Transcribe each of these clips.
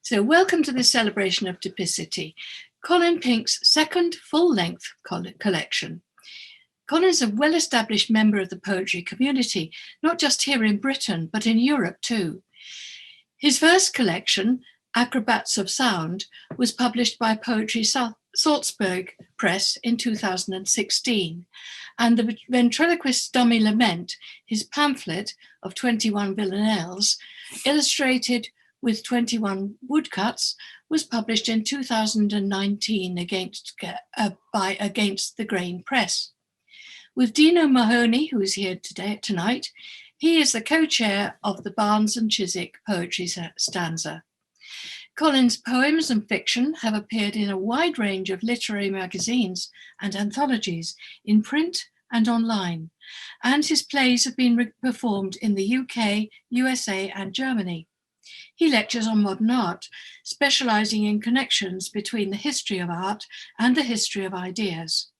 So welcome to this celebration of typicity, Colin Pink's second full-length collection. Colin is a well-established member of the poetry community, not just here in Britain, but in Europe too. His first collection, Acrobats of Sound, was published by Poetry Salzburg Press in 2016, and The Ventriloquist's Dummy Lament, his pamphlet of 21 villanelles, illustrated with 21 woodcuts, was published in 2019 by Against the Grain Press. With Dino Mahoney, who is here tonight, he is the co-chair of the Barnes and Chiswick Poetry Stanza. Colin's poems and fiction have appeared in a wide range of literary magazines and anthologies in print and online, and his plays have been performed in the UK, USA, and Germany. He lectures on modern art, specialising in connections between the history of art and the history of ideas.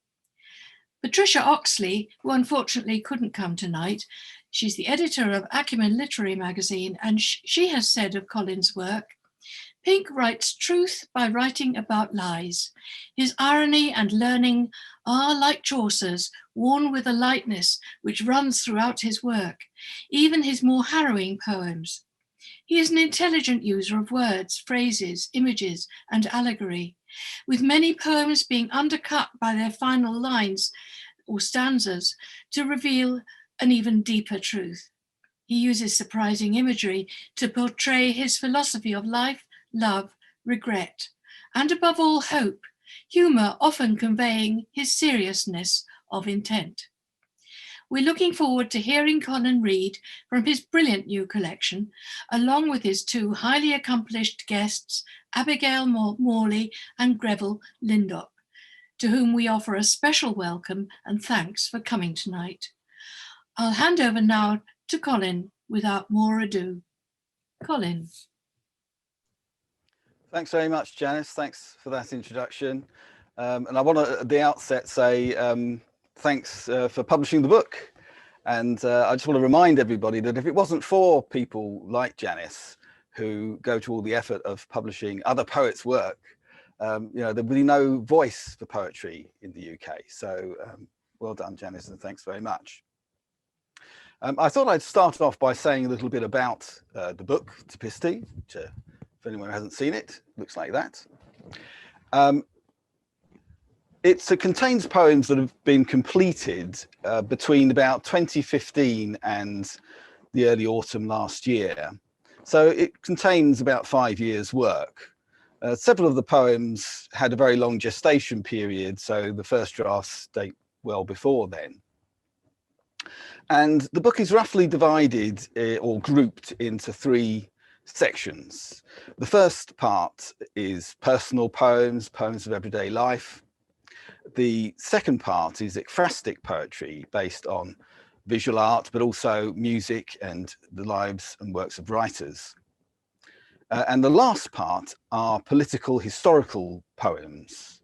Patricia Oxley, who unfortunately couldn't come tonight, she's the editor of Acumen Literary Magazine, and she has said of Colin's work, Pink writes truth by writing about lies. His irony and learning are like Chaucer's, worn with a lightness which runs throughout his work, even his more harrowing poems. He is an intelligent user of words, phrases, images, and allegory, with many poems being undercut by their final lines or stanzas to reveal an even deeper truth. He uses surprising imagery to portray his philosophy of life, love, regret, and above all, hope, humour often conveying his seriousness of intent. We're looking forward to hearing Colin read from his brilliant new collection, along with his two highly accomplished guests, Abigail Morley and Grevel Lindop, to whom we offer a special welcome and thanks for coming tonight. I'll hand over now to Colin without more ado. Colin. Thanks very much, Janice. Thanks for that introduction. And I want to, at the outset, say thanks for publishing the book. And I just want to remind everybody that if it wasn't for people like Janice, who go to all the effort of publishing other poets' work, there would be no voice for poetry in the UK. So well done, Janice, and thanks very much. I thought I'd start off by saying a little bit about the book, Typicity, which, if anyone hasn't seen it, looks like that. It contains poems that have been completed between about 2015 and the early autumn last year. So it contains about 5 years' work. Several of the poems had a very long gestation period, so the first drafts date well before then. And the book is roughly divided or grouped into 3 sections. The first part is personal poems, poems of everyday life. The second part is ekphrastic poetry based on visual art, but also music and the lives and works of writers. And the last part are political historical poems,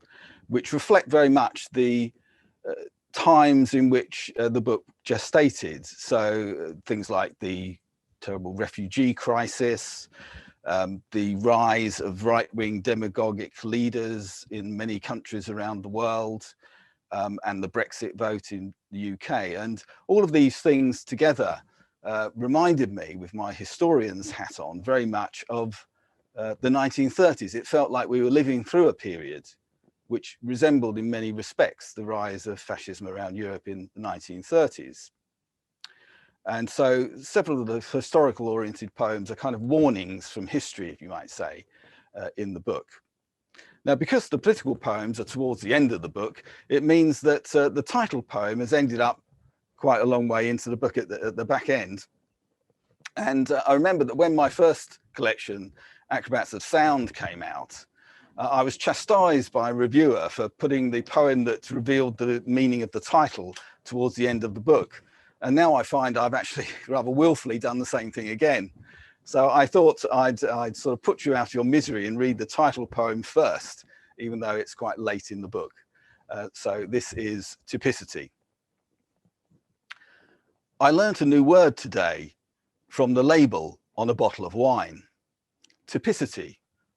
which reflect very much the times in which the book gestated. So things like the terrible refugee crisis, the rise of right-wing demagogic leaders in many countries around the world, and the Brexit vote in the UK. And all of these things together reminded me, with my historian's hat on, very much of the 1930s. It felt like we were living through a period which resembled in many respects the rise of fascism around Europe in the 1930s. And so several of the historical oriented poems are kind of warnings from history, if you might say, in the book. Now, because the political poems are towards the end of the book, it means that the title poem has ended up quite a long way into the book at the back end. And I remember that when my first collection, Acrobats of Sound, came out, I was chastised by a reviewer for putting the poem that revealed the meaning of the title towards the end of the book. And now I find I've actually rather willfully done the same thing again. So I thought I'd sort of put you out of your misery and read the title poem first, even though it's quite late in the book. So this is Typicity. I learnt a new word today from the label on a bottle of wine. Typicity,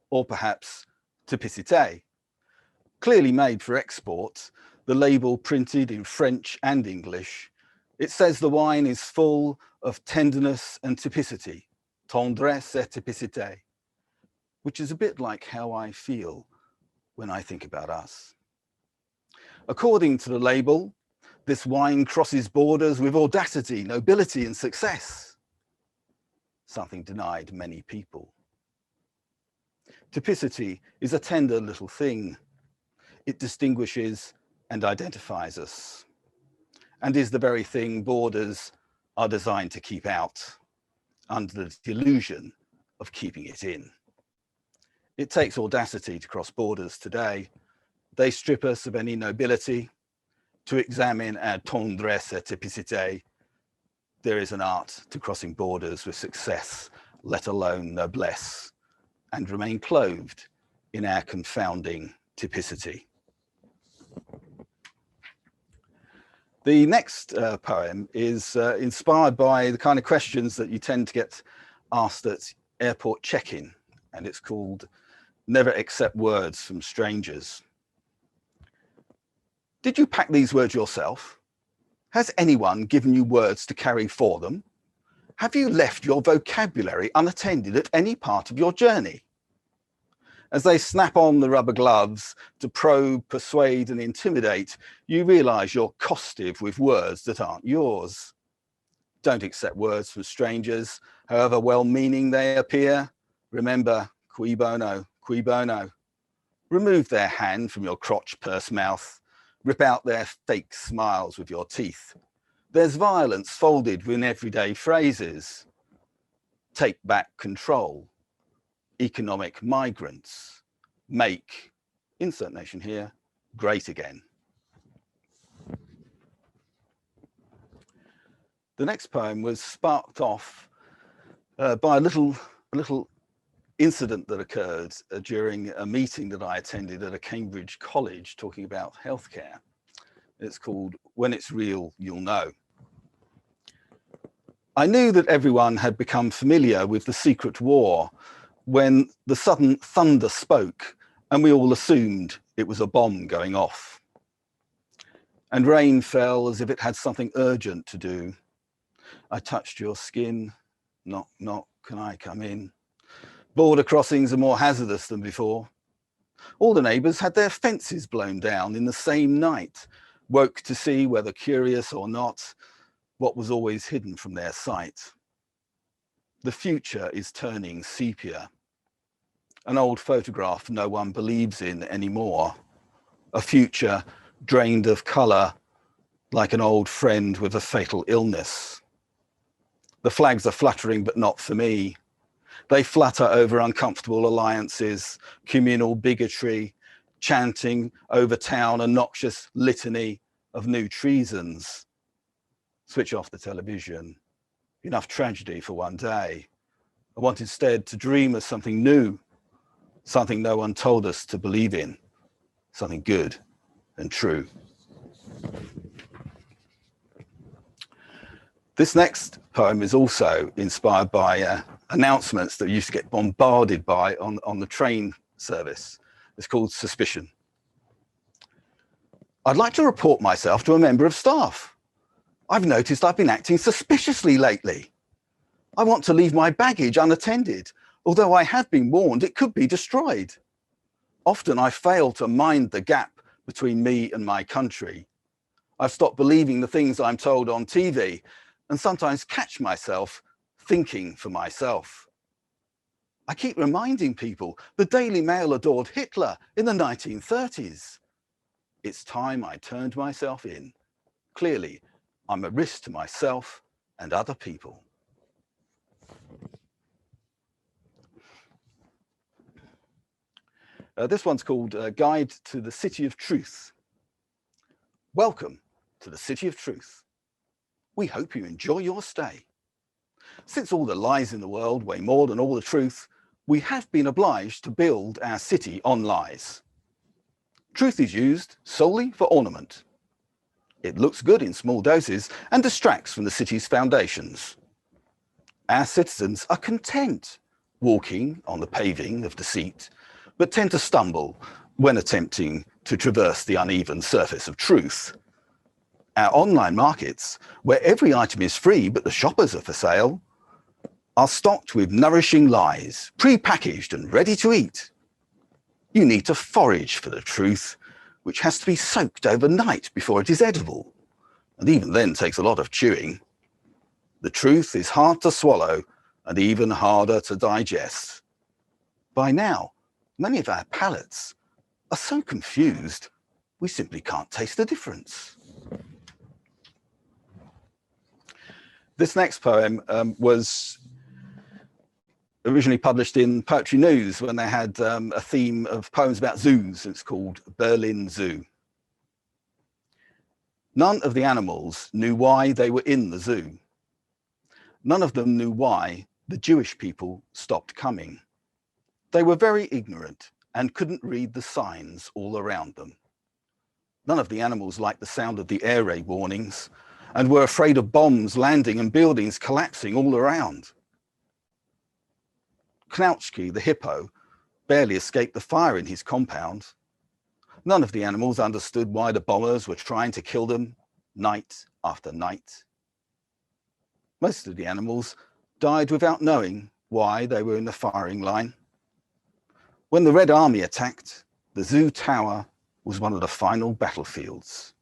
or perhaps Typicity. Clearly made for export, the label printed in French and English, it says the wine is full of tenderness and typicity, tendresse et typicité, which is a bit like how I feel when I think about us. According to the label, this wine crosses borders with audacity, nobility, and success, something denied many people. Typicity is a tender little thing. It distinguishes and identifies us, and is the very thing borders are designed to keep out, under the delusion of keeping it in. It takes audacity to cross borders today. They strip us of any nobility. To examine our tendresse et typicité, there is an art to crossing borders with success, let alone noblesse, and remain clothed in our confounding typicity. The next poem is inspired by the kind of questions that you tend to get asked at airport check-in, and it's called Never Accept Words from Strangers. Did you pack these words yourself? Has anyone given you words to carry for them? Have you left your vocabulary unattended at any part of your journey? As they snap on the rubber gloves to probe, persuade, and intimidate, you realize you're costive with words that aren't yours. Don't accept words from strangers, however well-meaning they appear. Remember, cui bono, cui bono. Remove their hand from your crotch purse mouth. Rip out their fake smiles with your teeth. There's violence folded within everyday phrases. Take back control. Economic migrants. Make, insert nation here, great again. The next poem was sparked off by a little incident that occurred during a meeting that I attended at a Cambridge college talking about healthcare. It's called When It's Real, You'll Know. I knew that everyone had become familiar with the secret war when the sudden thunder spoke and we all assumed it was a bomb going off. And rain fell as if it had something urgent to do. I touched your skin, knock, knock, can I come in? Border crossings are more hazardous than before. All the neighbours had their fences blown down in the same night, woke to see, whether curious or not, what was always hidden from their sight. The future is turning sepia. An old photograph no one believes in anymore. A future drained of colour, like an old friend with a fatal illness. The flags are fluttering, but not for me. They flutter over uncomfortable alliances, communal bigotry, chanting over town a noxious litany of new treasons. Switch off the television. Enough tragedy for one day. I want instead to dream of something new, something no one told us to believe in, something good and true. This next poem is also inspired by announcements that you used to get bombarded by on the train service. It's called Suspicion. I'd like to report myself to a member of staff. I've noticed I've been acting suspiciously lately. I want to leave my baggage unattended, although I have been warned it could be destroyed. Often I fail to mind the gap between me and my country. I've stopped believing the things I'm told on TV and sometimes catch myself thinking for myself. I keep reminding people the Daily Mail adored Hitler in the 1930s. It's time I turned myself in. Clearly, I'm a risk to myself and other people. This one's called Guide to the City of Truth. Welcome to the City of Truth. We hope you enjoy your stay. Since all the lies in the world weigh more than all the truth, we have been obliged to build our city on lies. Truth is used solely for ornament. It looks good in small doses and distracts from the city's foundations. Our citizens are content walking on the paving of deceit but tend to stumble when attempting to traverse the uneven surface of truth. Our online markets, where every item is free but the shoppers are for sale, are stocked with nourishing lies, pre-packaged and ready to eat. You need to forage for the truth, which has to be soaked overnight before it is edible, and even then takes a lot of chewing. The truth is hard to swallow and even harder to digest. By now, many of our palates are so confused, we simply can't taste the difference. This next poem was originally published in Poetry News when they had a theme of poems about zoos. It's called Berlin Zoo. None of the animals knew why they were in the zoo. None of them knew why the Jewish people stopped coming. They were very ignorant and couldn't read the signs all around them. None of the animals liked the sound of the air raid warnings and were afraid of bombs landing and buildings collapsing all around. Knautschke, the hippo, barely escaped the fire in his compound. None of the animals understood why the bombers were trying to kill them night after night. Most of the animals died without knowing why they were in the firing line. When the Red Army attacked, the zoo tower was one of the final battlefields.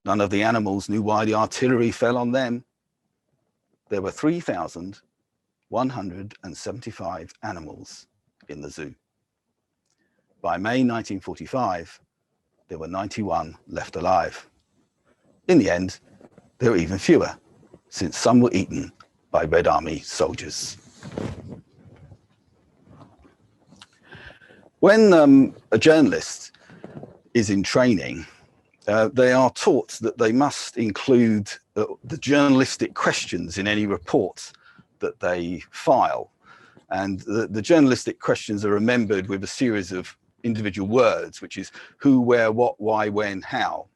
None of the animals knew why the artillery fell on them. There were 3,175 animals in the zoo. By May 1945, there were 91 left alive. In the end, there were even fewer, since some were eaten by Red Army soldiers. When a journalist is in training, they are taught that they must include the journalistic questions in any report that they file. And the journalistic questions are remembered with a series of individual words, which is who, where, what, why, when, how.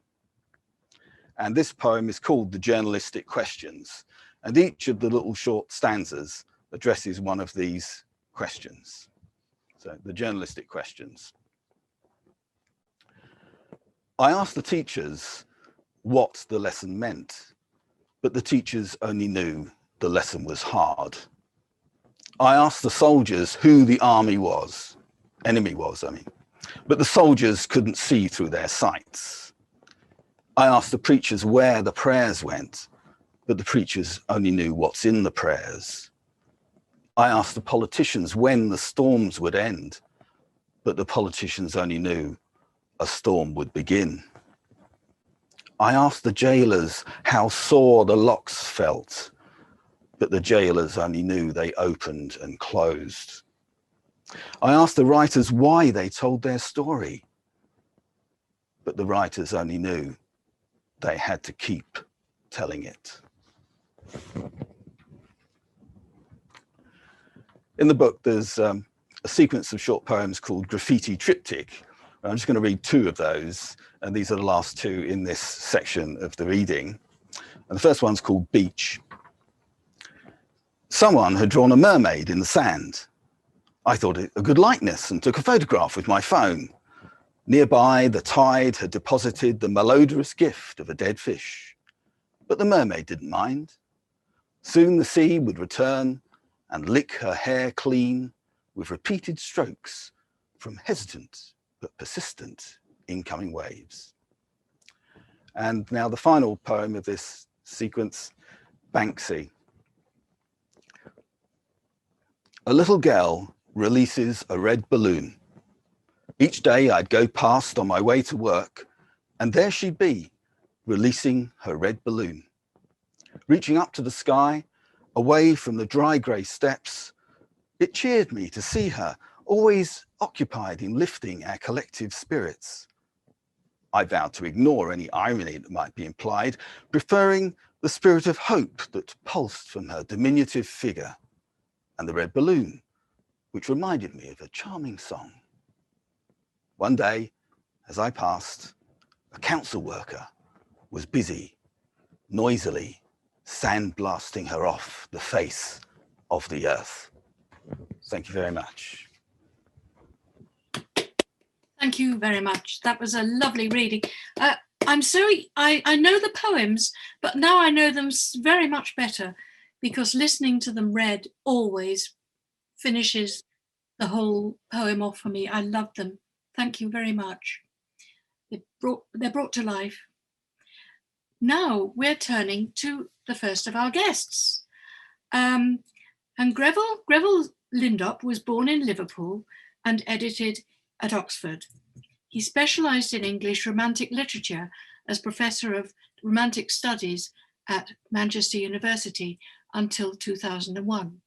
And this poem is called The Journalistic Questions. And each of the little short stanzas addresses one of these questions. So the journalistic questions. I asked the teachers what the lesson meant, but the teachers only knew the lesson was hard. I asked the soldiers who the enemy was, but the soldiers couldn't see through their sights. I asked the preachers where the prayers went, but the preachers only knew what's in the prayers. I asked the politicians when the storms would end, but the politicians only knew a storm would begin. I asked the jailers how sore the locks felt, but the jailers only knew they opened and closed. I asked the writers why they told their story, but the writers only knew they had to keep telling it. In the book, there's a sequence of short poems called Graffiti Triptych. I'm just going to read two of those, and these are the last two in this section of the reading. And the first one's called Beach. Someone had drawn a mermaid in the sand. I thought it a good likeness and took a photograph with my phone. Nearby, the tide had deposited the malodorous gift of a dead fish, but the mermaid didn't mind. Soon the sea would return and lick her hair clean with repeated strokes from hesitant but persistent incoming waves. And now the final poem of this sequence, Banksy. A little girl releases a red balloon. Each day I'd go past on my way to work, and there she'd be, releasing her red balloon. Reaching up to the sky, away from the dry grey steppes, it cheered me to see her, always occupied in lifting our collective spirits. I vowed to ignore any irony that might be implied, preferring the spirit of hope that pulsed from her diminutive figure, and the red balloon, which reminded me of a charming song. One day, as I passed, a council worker was busy, noisily sandblasting her off the face of the earth. Thank you very much. Thank you very much. That was a lovely reading. I know the poems, but now I know them very much better, because listening to them read always finishes the whole poem off for me. I love them. Thank you very much. They're brought to life. Now we're turning to the first of our guests. And Grevel Lindop was born in Liverpool and edited at Oxford. He specialised in English Romantic literature as Professor of Romantic Studies at Manchester University until 2001.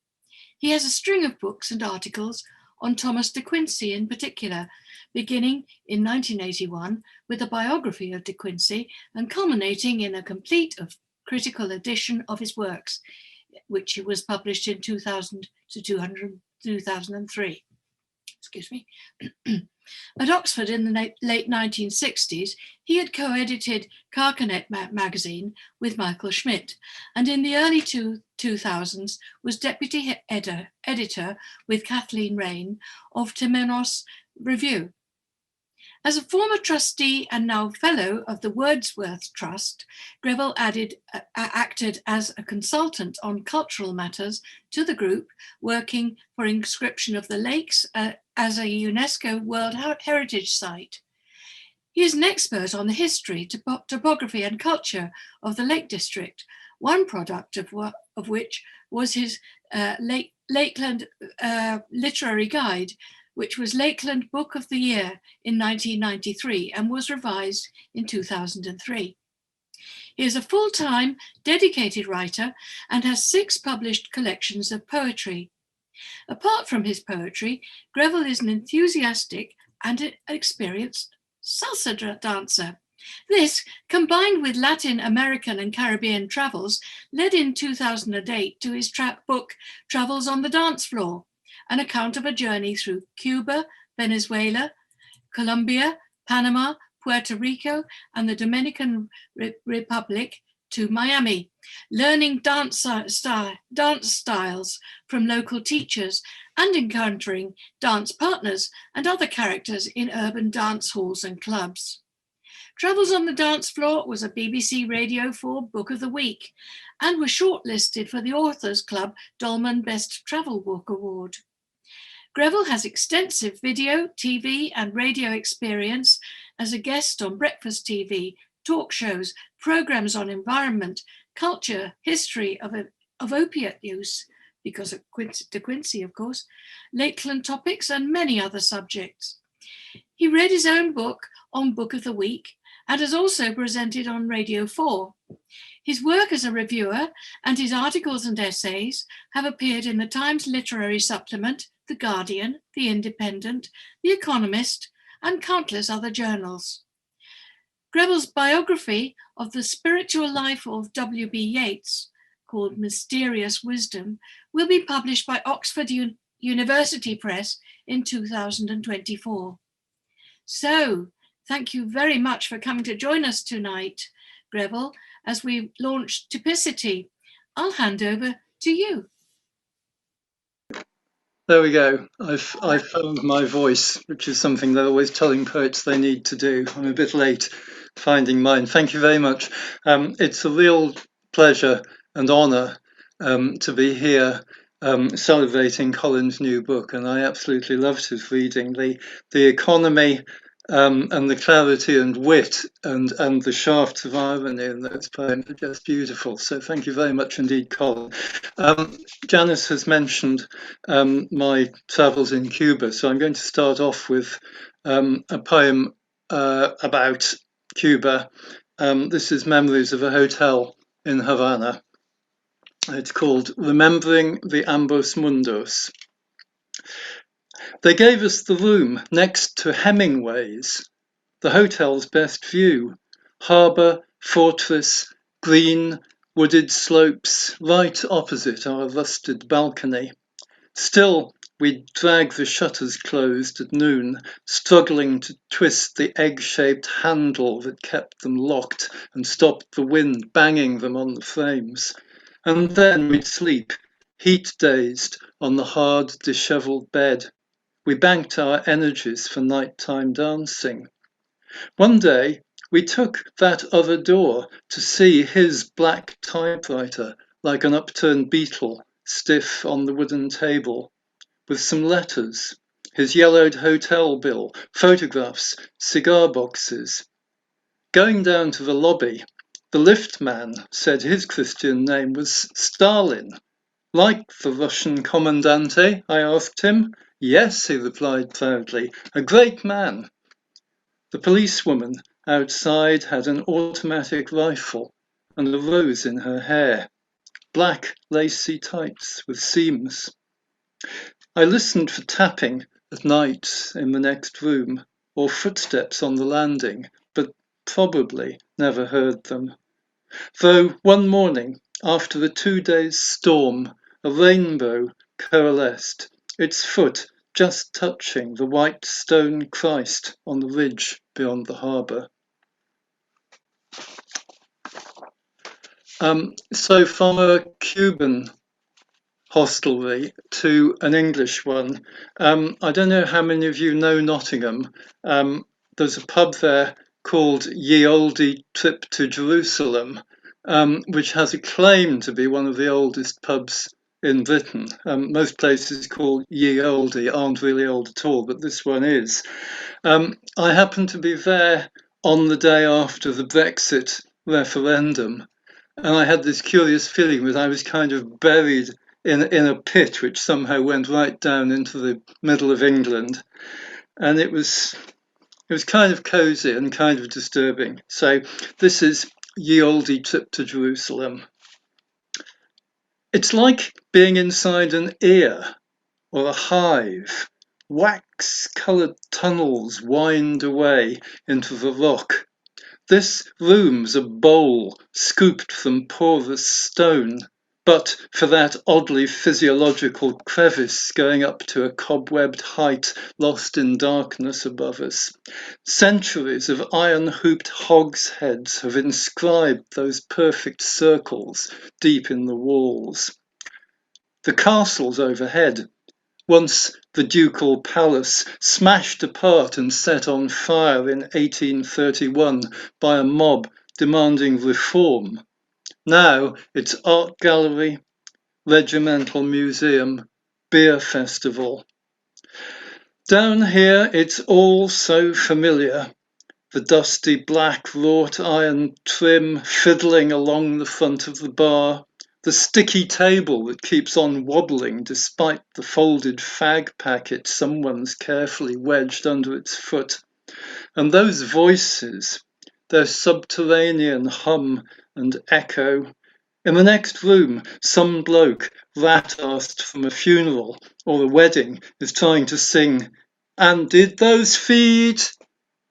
He has a string of books and articles on Thomas de Quincey in particular, beginning in 1981 with a biography of de Quincey and culminating in a complete critical edition of his works, which was published in 2000 to 2003. Excuse me. At Oxford in the late 1960s, he had co-edited Carcanet magazine with Michael Schmidt, and in the early 2000s was deputy editor with Kathleen Raine of Temenos Review. As a former trustee and now fellow of the Wordsworth Trust, Grevel acted as a consultant on cultural matters to the group, working for inscription of the lakes as a UNESCO World Heritage Site. He is an expert on the history, topography and culture of the Lake District, one product of which was his Lakeland Literary Guide, which was Lakeland Book of the Year in 1993 and was revised in 2003. He is a full-time, dedicated writer and has 6 published collections of poetry. Apart from his poetry, Grevel is an enthusiastic and experienced salsa dancer. This, combined with Latin American and Caribbean travels, led in 2008 to his book Travels on the Dance Floor, an account of a journey through Cuba, Venezuela, Colombia, Panama, Puerto Rico, and the Dominican Republic to Miami, learning dance styles from local teachers and encountering dance partners and other characters in urban dance halls and clubs. Travels on the Dance Floor was a BBC Radio 4 Book of the Week and was shortlisted for the Authors Club Dolman Best Travel Book Award. Grevel has extensive video, TV and radio experience as a guest on breakfast TV, talk shows, programs on environment, culture, history of opiate use, because of De Quincey, of course, Lakeland topics and many other subjects. He read his own book on Book of the Week and has also presented on Radio 4. His work as a reviewer and his articles and essays have appeared in the Times Literary Supplement, The Guardian, The Independent, The Economist, and countless other journals. Grevel's biography of the spiritual life of W.B. Yeats, called Mysterious Wisdom, will be published by Oxford University Press in 2024. So, thank you very much for coming to join us tonight, Grevel, as we launch Typicity. I'll hand over to you. There we go. I've found my voice, which is something they're always telling poets they need to do. I'm a bit late finding mine. Thank you very much. It's a real pleasure and honour to be here celebrating Colin's new book, and I absolutely loved his reading. The economy and the clarity and wit and the shafts of irony in those poems are just beautiful. So thank you very much indeed, Colin. Janice has mentioned my travels in Cuba, so I'm going to start off with a poem about Cuba. This is Memories of a Hotel in Havana. It's called Remembering the Ambos Mundos. They gave us the room next to Hemingway's, the hotel's best view. Harbour, fortress, green, wooded slopes, right opposite our rusted balcony. Still, we'd drag the shutters closed at noon, struggling to twist the egg-shaped handle that kept them locked and stopped the wind banging them on the frames. And then we'd sleep, heat-dazed, on the hard, dishevelled bed. we banked our energies for nighttime dancing. One day, we took that other door to see his black typewriter like an upturned beetle stiff on the wooden table, with some letters, his yellowed hotel bill, photographs, cigar boxes. Going down to the lobby, the lift man said his Christian name was Stalin. Like the Russian Commandante? I asked him. Yes, he replied proudly, a great man. The policewoman outside had an automatic rifle and a rose in her hair, black lacy tights with seams. I listened for tapping at night in the next room or footsteps on the landing, but probably never heard them. Though one morning, after a 2 days storm, a rainbow coalesced, its foot just touching the white stone Christ on the ridge beyond the harbour. So from a Cuban hostelry to an English one, I don't know how many of you know Nottingham. There's a pub there called Ye Olde Trip to Jerusalem, which has a claim to be one of the oldest pubs in Britain. Most places called Ye Olde aren't really old at all, but this one is. I happened to be there on the day after the Brexit referendum, and I had this curious feeling that I was kind of buried in a pit which somehow went right down into the middle of England, and it was kind of cozy and kind of disturbing. So this is Ye Olde Trip to Jerusalem. It's like being inside an ear or a hive. Wax-coloured tunnels wind away into the rock. This room's a bowl scooped from porous stone, but for that oddly physiological crevice going up to a cobwebbed height lost in darkness above us. Centuries of iron-hooped hogsheads have inscribed those perfect circles deep in the walls. The castles overhead, once the ducal palace, smashed apart and set on fire in 1831 by a mob demanding reform. Now it's art gallery, regimental museum, beer festival. Down here it's all so familiar. The dusty black wrought iron trim fiddling along the front of the bar, the sticky table that keeps on wobbling despite the folded fag packet someone's carefully wedged under its foot. And those voices, their subterranean hum and echo. In the next room, some bloke, rat-arsed from a funeral or a wedding, is trying to sing, "And did those feet?"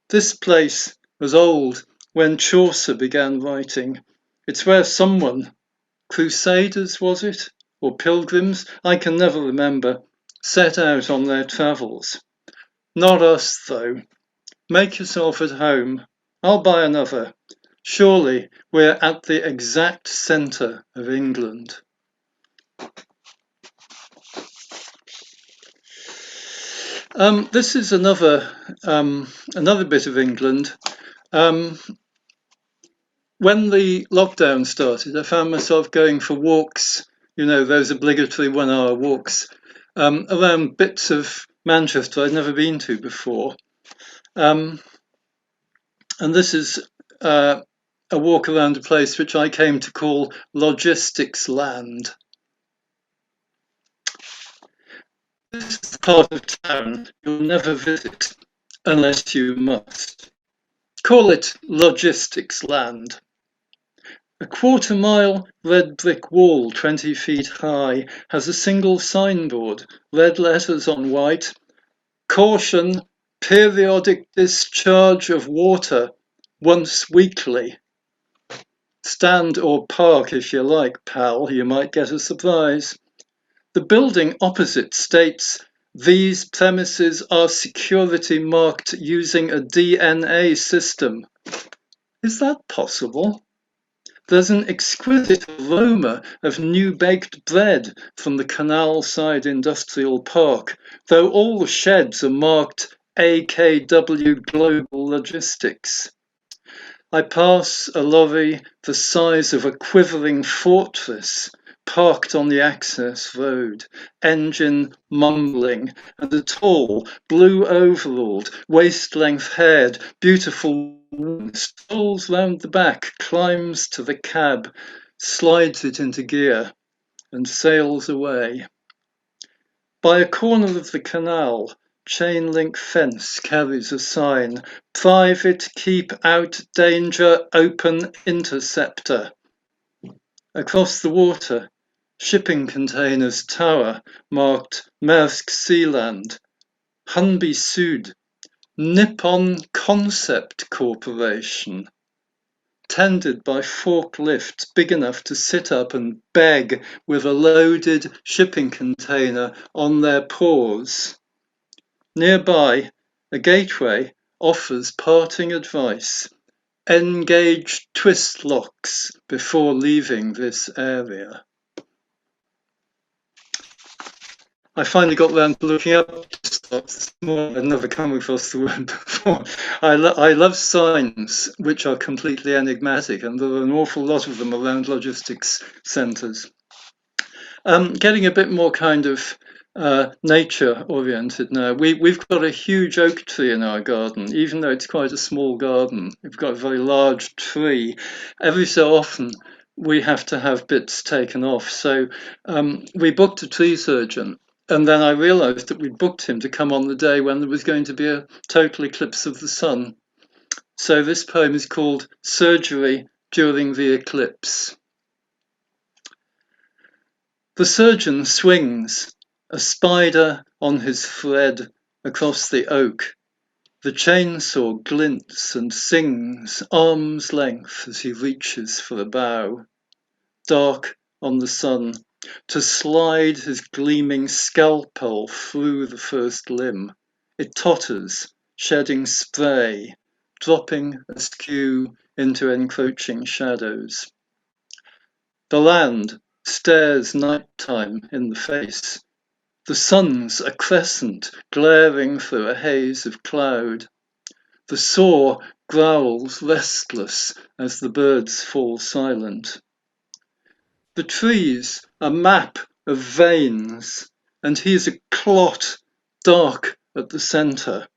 This place was old when Chaucer began writing. It's where someone, Crusaders was it, or pilgrims, I can never remember, set out on their travels. Not us, though. Make yourself at home. I'll buy another. Surely we're at the exact centre of England. This is another bit of England. When the lockdown started, I found myself going for walks, those obligatory 1 hour walks, around bits of Manchester I'd never been to before. And this is a walk around a place which I came to call Logistics Land. This is the part of town you'll never visit unless you must. Call it Logistics Land. A 1/4 mile red brick wall 20 feet high has a single signboard, red letters on white. Caution, periodic discharge of water once weekly. Stand or park if you like, pal, you might get a surprise. The building opposite states, "These premises are security marked using a DNA system." Is that possible? There's an exquisite aroma of new baked bread from the Canal Side Industrial Park, though all the sheds are marked AKW Global Logistics. I pass a lorry the size of a quivering fortress parked on the access road, engine mumbling, and a tall, blue-overalled, waist-length haired, beautiful woman strolls round the back, climbs to the cab, slides it into gear, and sails away. By a corner of the canal, chain link fence carries a sign, "Private Keep Out Danger Open Interceptor." Across the water, shipping containers tower marked Maersk Sealand, Hunby Sud, Nippon Concept Corporation, tended by forklifts big enough to sit up and beg with a loaded shipping container on their paws. Nearby, a gateway offers parting advice: engage twist locks before leaving this area. I finally got round to looking up twist locks this morning. I'd never come across the word before. I love signs which are completely enigmatic, and there are an awful lot of them around logistics centres. Getting a bit more kind of nature oriented now. We've got a huge oak tree in our garden, even though it's quite a small garden. We've got a very large tree. Every so often we have to have bits taken off. So we booked a tree surgeon, and then I realized that we'd booked him to come on the day when there was going to be a total eclipse of the sun. So this poem is called Surgery During the Eclipse. The surgeon swings, a spider on his thread, across the oak. The chainsaw glints and sings arm's length as he reaches for a bough, dark on the sun, to slide his gleaming scalpel through the first limb. It totters, shedding spray, dropping askew into encroaching shadows. The land stares nighttime in the face. The sun's a crescent glaring through a haze of cloud. The saw growls restless as the birds fall silent. The tree's a map of veins, and he's a clot dark at the centre.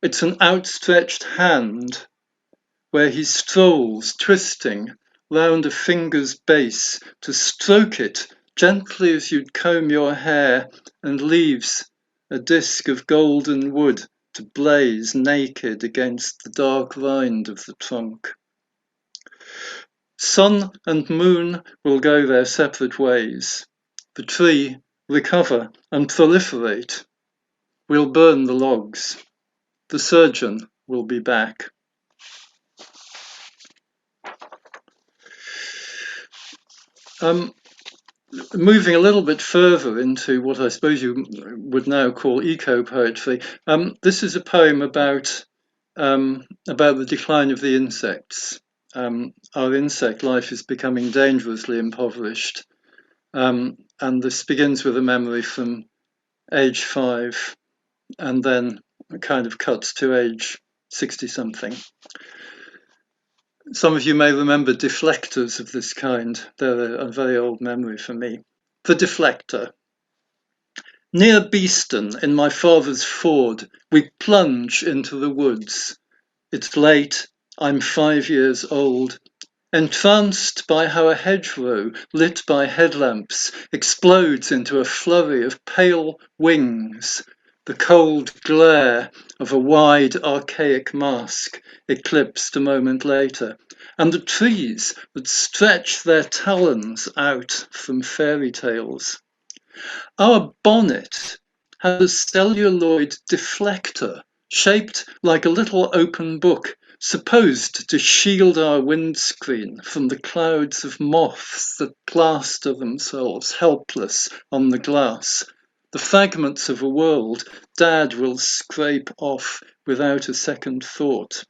It's an outstretched hand where he strolls, twisting round a finger's base to stroke it gently as you'd comb your hair, and leaves a disc of golden wood to blaze naked against the dark rind of the trunk. Sun and moon will go their separate ways. The tree recover and proliferate. We'll burn the logs. The surgeon will be back. Moving a little bit further into what I suppose you would now call eco-poetry, this is a poem about the decline of the insects. Our insect life is becoming dangerously impoverished, and this begins with a memory from age 5, and then kind of cuts to age 60-something. Some of you may remember deflectors of this kind. They're a very old memory for me. The Deflector. Near Beeston, in my father's ford, we plunge into the woods. It's late, I'm 5 years old, entranced by how a hedgerow, lit by headlamps, explodes into a flurry of pale wings, the cold glare of a wide archaic mask, eclipsed a moment later, and the trees that stretch their talons out from fairy tales. Our bonnet has a celluloid deflector shaped like a little open book, supposed to shield our windscreen from the clouds of moths that plaster themselves helpless on the glass, the fragments of a world Dad will scrape off without a second thought.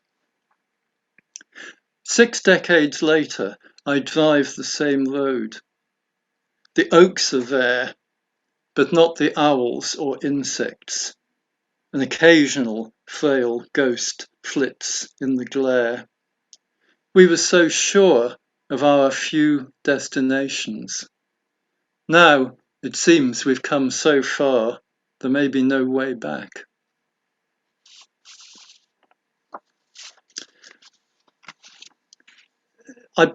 6 decades later, I drive the same road. The oaks are there, but not the owls or insects. An occasional frail ghost flits in the glare. We were so sure of our few destinations. Now it seems we've come so far, there may be no way back. I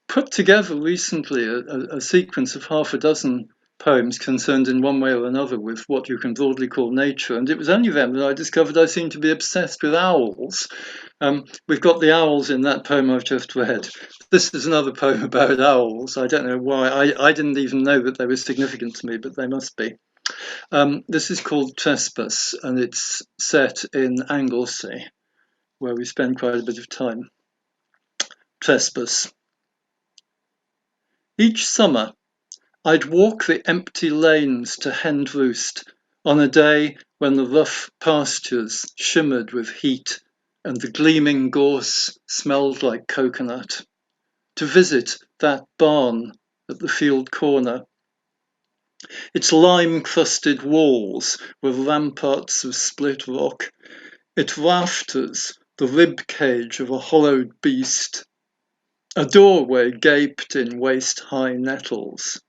put together recently a sequence of half a dozen poems concerned in one way or another with what you can broadly call nature, and it was only then that I discovered I seem to be obsessed with owls. We've got the owls in that poem I've just read. This is another poem about owls. I don't know why. I didn't even know that they were significant to me, but they must be. This is called Trespass, and it's set in Anglesey, where we spend quite a bit of time. Trespass. Each summer, I'd walk the empty lanes to hen roost on a day when the rough pastures shimmered with heat and the gleaming gorse smelled like coconut, to visit that barn at the field corner. Its lime-crusted walls were ramparts of split rock, its rafters the rib cage of a hollowed beast. A doorway gaped in waist-high nettles.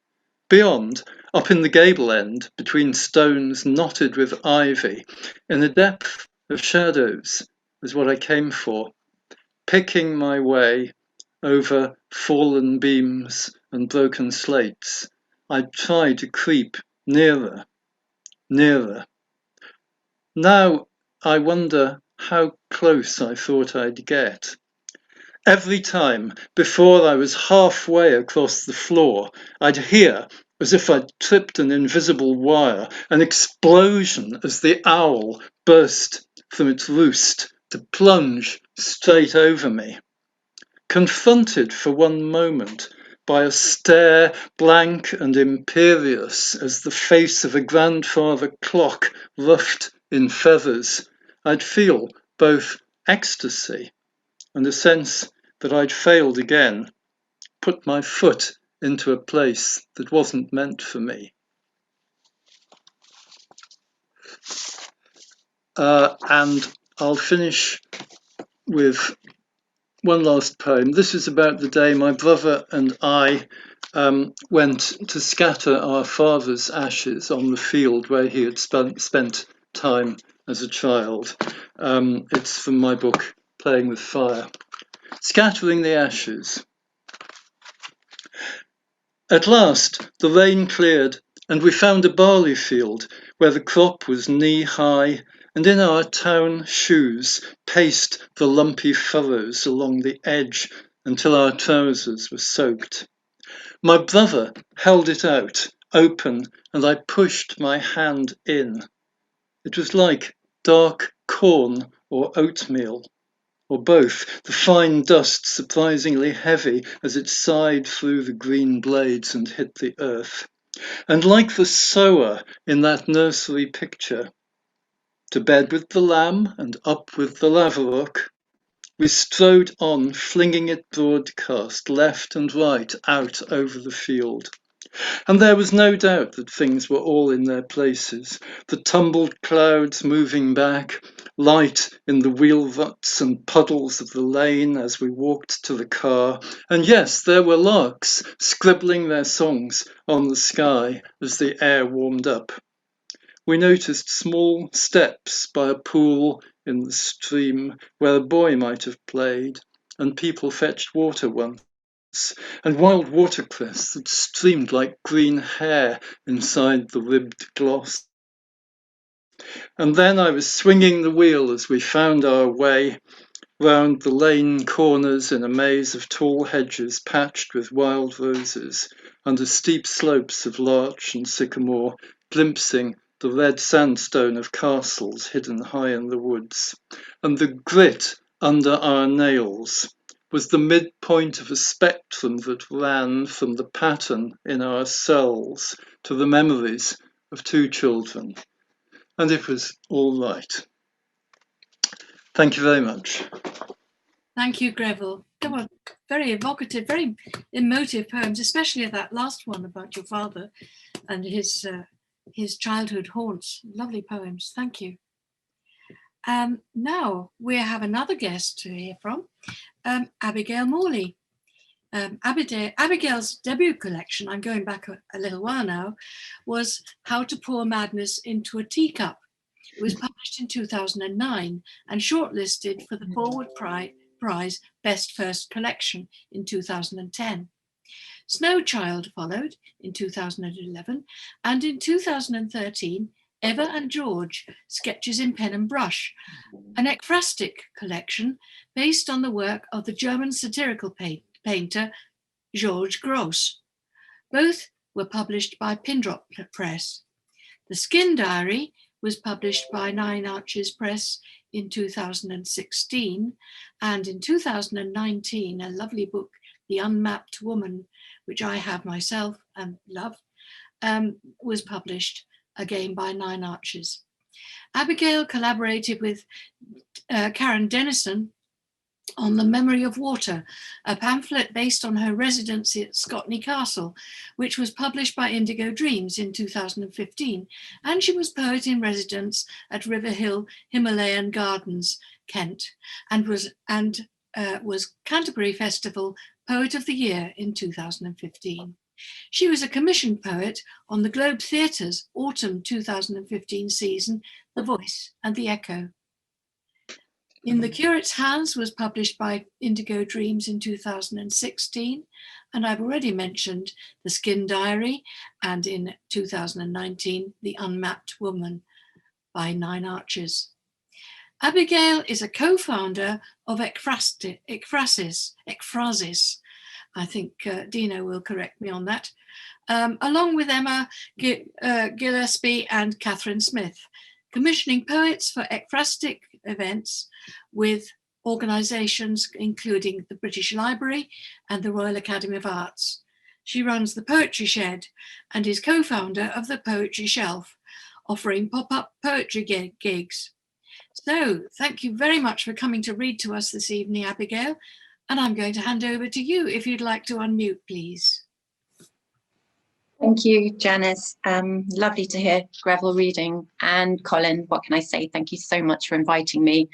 Beyond, up in the gable end, between stones knotted with ivy, in a depth of shadows, was what I came for, picking my way over fallen beams and broken slates. I tried to creep nearer, nearer. Now I wonder how close I thought I'd get. Every time, before I was halfway across the floor, I'd hear, as if I'd tripped an invisible wire, an explosion as the owl burst from its roost to plunge straight over me. Confronted for one moment by a stare blank and imperious as the face of a grandfather clock ruffed in feathers, I'd feel both ecstasy and a sense that I'd failed again, put my foot into a place that wasn't meant for me. And I'll finish with one last poem. This is about the day my brother and I went to scatter our father's ashes on the field where he had spent time as a child. It's from my book, Playing with Fire. Scattering the ashes. At last, the rain cleared, and we found a barley field where the crop was knee-high, and in our town shoes paced the lumpy furrows along the edge until our trousers were soaked. My brother held it out, open, and I pushed my hand in. It was like dark corn or oatmeal, or both, the fine dust surprisingly heavy as it sighed through the green blades and hit the earth. And like the sower in that nursery picture, to bed with the lamb and up with the laverock, we strode on, flinging it broadcast, left and right, out over the field. And there was no doubt that things were all in their places, the tumbled clouds moving back, light in the wheel ruts and puddles of the lane as we walked to the car. And yes, there were larks scribbling their songs on the sky as the air warmed up. We noticed small steps by a pool in the stream where a boy might have played, and people fetched water once, and wild watercress that streamed like green hair inside the ribbed gloss. And then I was swinging the wheel as we found our way round the lane corners in a maze of tall hedges patched with wild roses, under steep slopes of larch and sycamore, glimpsing the red sandstone of castles hidden high in the woods. And the grit under our nails was the midpoint of a spectrum that ran from the pattern in our cells to the memories of two children. And it was all right. Thank you very much. Thank you, Grevel. They were very evocative, very emotive poems, especially that last one about your father and his childhood haunts. Lovely poems. Thank you. Now we have another guest to hear from, Abigail Morley. Abigail's debut collection, I'm going back a little while now, was How to Pour Madness into a Teacup. It was published in 2009 and shortlisted for the Forward Prize Best First Collection in 2010. Snow Child followed in 2011, and in 2013, Eva and George, Sketches in Pen and Brush, an ekphrastic collection based on the work of the German satirical painter George Gross. Both were published by Pindrop Press. The Skin Diary was published by Nine Arches Press in 2016, and in 2019, a lovely book, The Unmapped Woman, which I have myself and love, was published again by Nine Arches. Abigail collaborated with Karen Dennison on The Memory of Water, a pamphlet based on her residency at Scotney Castle, which was published by Indigo Dreams in 2015, and she was poet in residence at River Hill Himalayan Gardens, Kent, and was Canterbury Festival Poet of the Year in 2015. She was a commissioned poet on the Globe Theatre's autumn 2015 season, The Voice and the Echo. In the Curate's Hands was published by Indigo Dreams in 2016, and I've already mentioned The Skin Diary, and in 2019, The Unmapped Woman by Nine Arches. Abigail is a co-founder of Ekphrasis. I think Dino will correct me on that, along with Emma Gillespie and Catherine Smith, commissioning poets for ekphrastic events with organisations including the British Library and the Royal Academy of Arts. She runs the Poetry Shed and is co-founder of the Poetry Shelf, offering pop-up poetry gigs. So thank you very much for coming to read to us this evening, Abigail, and I'm going to hand over to you if you'd like to unmute, please. Thank you, Janice. Lovely to hear Grevel reading. And Colin, what can I say? Thank you so much for inviting me.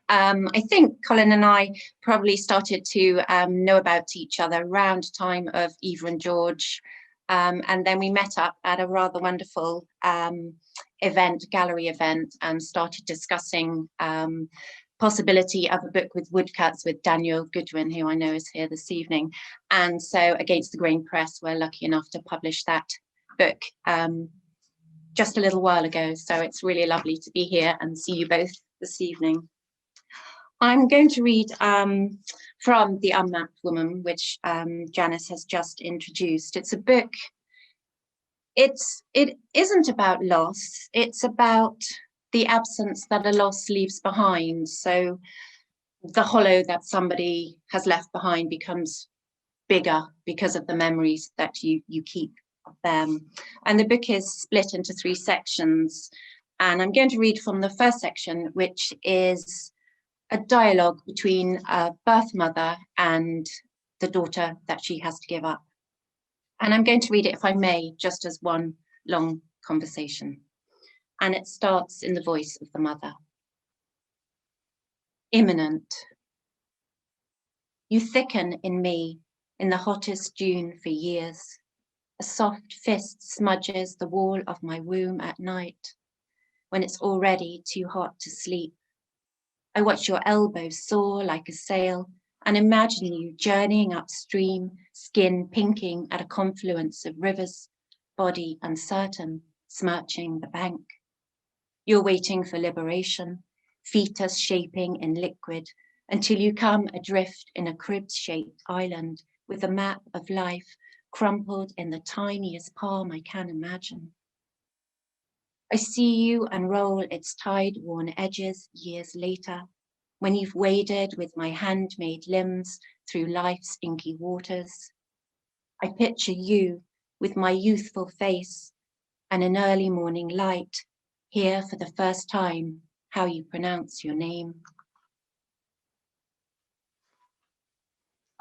I think Colin and I probably started to know about each other around time of Eva and George. And then we met up at a rather wonderful gallery event, and started discussing possibility of a book with woodcuts with Daniel Goodwin, who I know is here this evening. And so Against the Grain Press were lucky enough to publish that book just a little while ago. So it's really lovely to be here and see you both this evening. I'm going to read from The Unmapped Woman, which Janice has just introduced. It's a book, it isn't about loss, it's about the absence that a loss leaves behind. So the hollow that somebody has left behind becomes bigger because of the memories that you keep of them. And the book is split into 3 sections. And I'm going to read from the first section, which is a dialogue between a birth mother and the daughter that she has to give up. And I'm going to read it, if I may, just as one long conversation. And it starts in the voice of the mother. Imminent. You thicken in me in the hottest June for years. A soft fist smudges the wall of my womb at night when it's already too hot to sleep. I watch your elbows soar like a sail and imagine you journeying upstream, skin pinking at a confluence of rivers, body uncertain, smirching the bank. You're waiting for liberation, fetus shaping in liquid, until you come adrift in a crib-shaped island with a map of life crumpled in the tiniest palm I can imagine. I see you unroll its tide-worn edges years later, when you've waded with my handmade limbs through life's inky waters. I picture you with my youthful face and an early morning light, hear for the first time how you pronounce your name.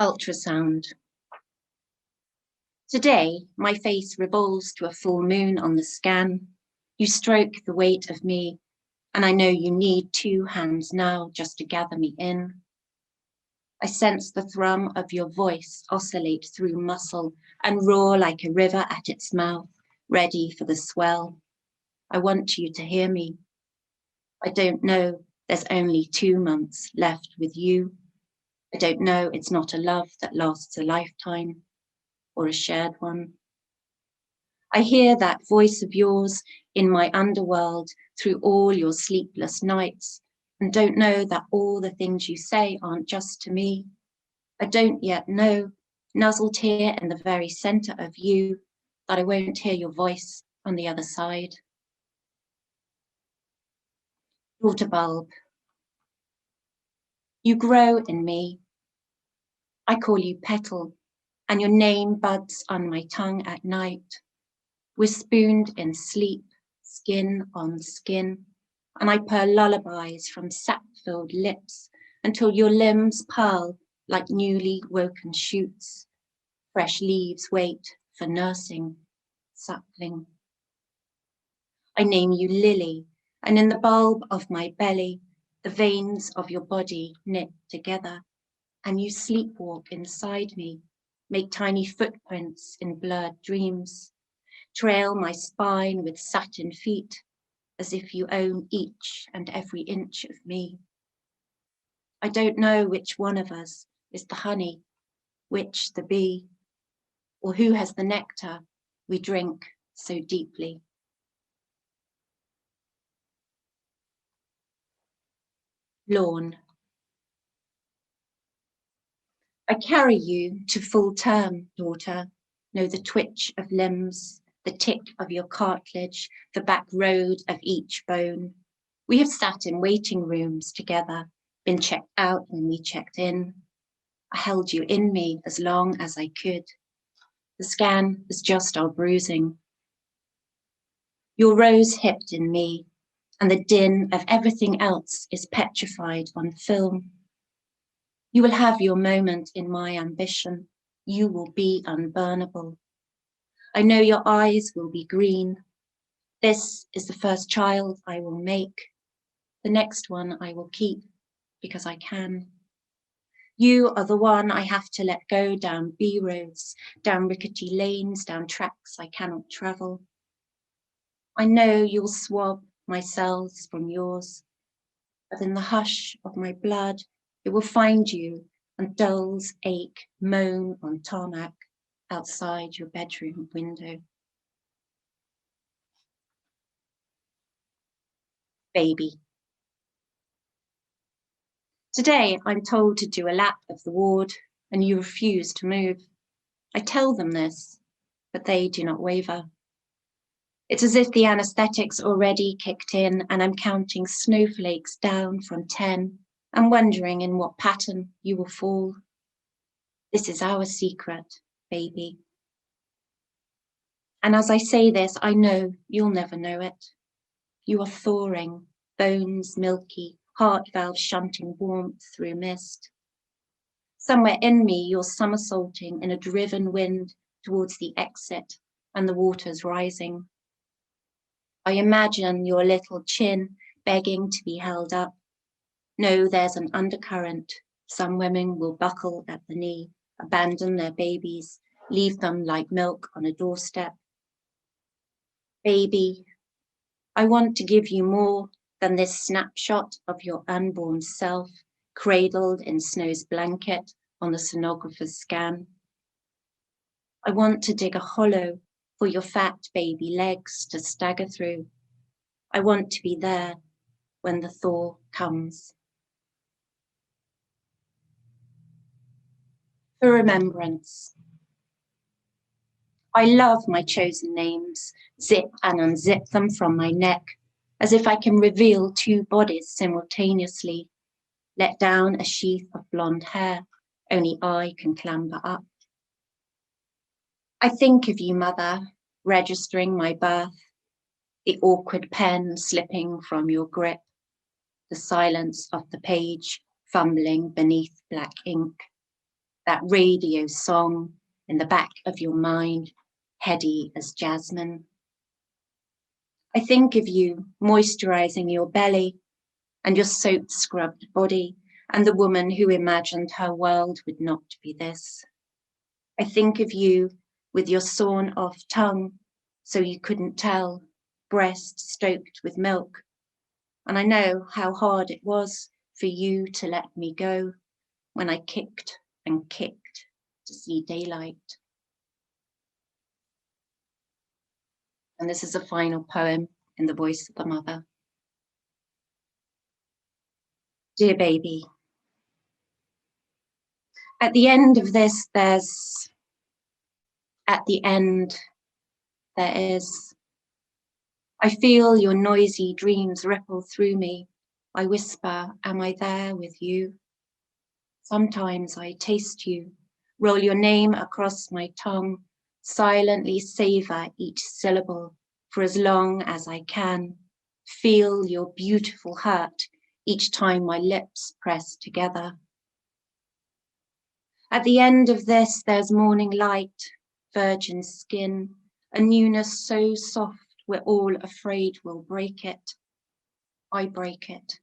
Ultrasound. Today, my face revolves to a full moon on the scan. You stroke the weight of me, and I know you need 2 hands now just to gather me in. I sense the thrum of your voice oscillate through muscle and roar like a river at its mouth, ready for the swell. I want you to hear me. I don't know there's only 2 months left with you. I don't know it's not a love that lasts a lifetime or a shared one. I hear that voice of yours in my underworld through all your sleepless nights, and don't know that all the things you say aren't just to me. I don't yet know, nuzzled here in the very center of you, that I won't hear your voice on the other side. Water bulb. You grow in me. I call you petal, and your name buds on my tongue at night. We're spooned in sleep, skin on skin, and I purr lullabies from sap-filled lips until your limbs pearl like newly woken shoots. Fresh leaves wait for nursing, sapling. I name you Lily, and in the bulb of my belly, the veins of your body knit together, and you sleepwalk inside me, make tiny footprints in blurred dreams, trail my spine with satin feet, as if you own each and every inch of me. I don't know which one of us is the honey, which the bee, or who has the nectar we drink so deeply. Lawn. I carry you to full term, daughter, know the twitch of limbs, the tick of your cartilage, the back road of each bone. We have sat in waiting rooms together, been checked out when we checked in. I held you in me as long as I could. The scan is just our bruising. You're rose-hipped in me, and the din of everything else is petrified on film. You will have your moment in my ambition. You will be unburnable. I know your eyes will be green. This is the first child I will make. The next one I will keep because I can. You are the one I have to let go down B roads, down rickety lanes, down tracks I cannot travel. I know you'll swab my cells from yours, but in the hush of my blood, it will find you and dulls ache, moan on tarmac outside your bedroom window. Baby. Today, I'm told to do a lap of the ward and you refuse to move. I tell them this, but they do not waver. It's as if the anesthetics already kicked in and I'm counting snowflakes down from 10 and wondering in what pattern you will fall. This is our secret, baby. And as I say this, I know you'll never know it. You are thawing, bones milky, heart valve shunting warmth through mist. Somewhere in me, you're somersaulting in a driven wind towards the exit and the waters rising. I imagine your little chin begging to be held up. No, there's an undercurrent. Some women will buckle at the knee, abandon their babies, leave them like milk on a doorstep. Baby, I want to give you more than this snapshot of your unborn self, cradled in snow's blanket on the sonographer's scan. I want to dig a hollow for your fat baby legs to stagger through. I want to be there when the thaw comes. For remembrance. I love my chosen names, zip and unzip them from my neck, as if I can reveal 2 bodies simultaneously, let down a sheath of blonde hair, only I can clamber up. I think of you, mother, registering my birth, the awkward pen slipping from your grip, the silence of the page fumbling beneath black ink. that radio song in the back of your mind, heady as jasmine. I think of you moisturizing your belly and your soap scrubbed body, and the woman who imagined her world would not be this. I think of you with your sawn off tongue, so you couldn't tell, breast stoked with milk. And I know how hard it was for you to let me go when I kicked and kicked to see daylight. And this is a final poem in the voice of the mother. Dear baby, at the end of this, there is, I feel your noisy dreams ripple through me. I whisper, am I there with you? Sometimes I taste you, roll your name across my tongue, silently savor each syllable for as long as I can. Feel your beautiful hurt each time my lips press together. At the end of this, there's morning light, virgin skin, a newness so soft we're all afraid we'll break it. I break it.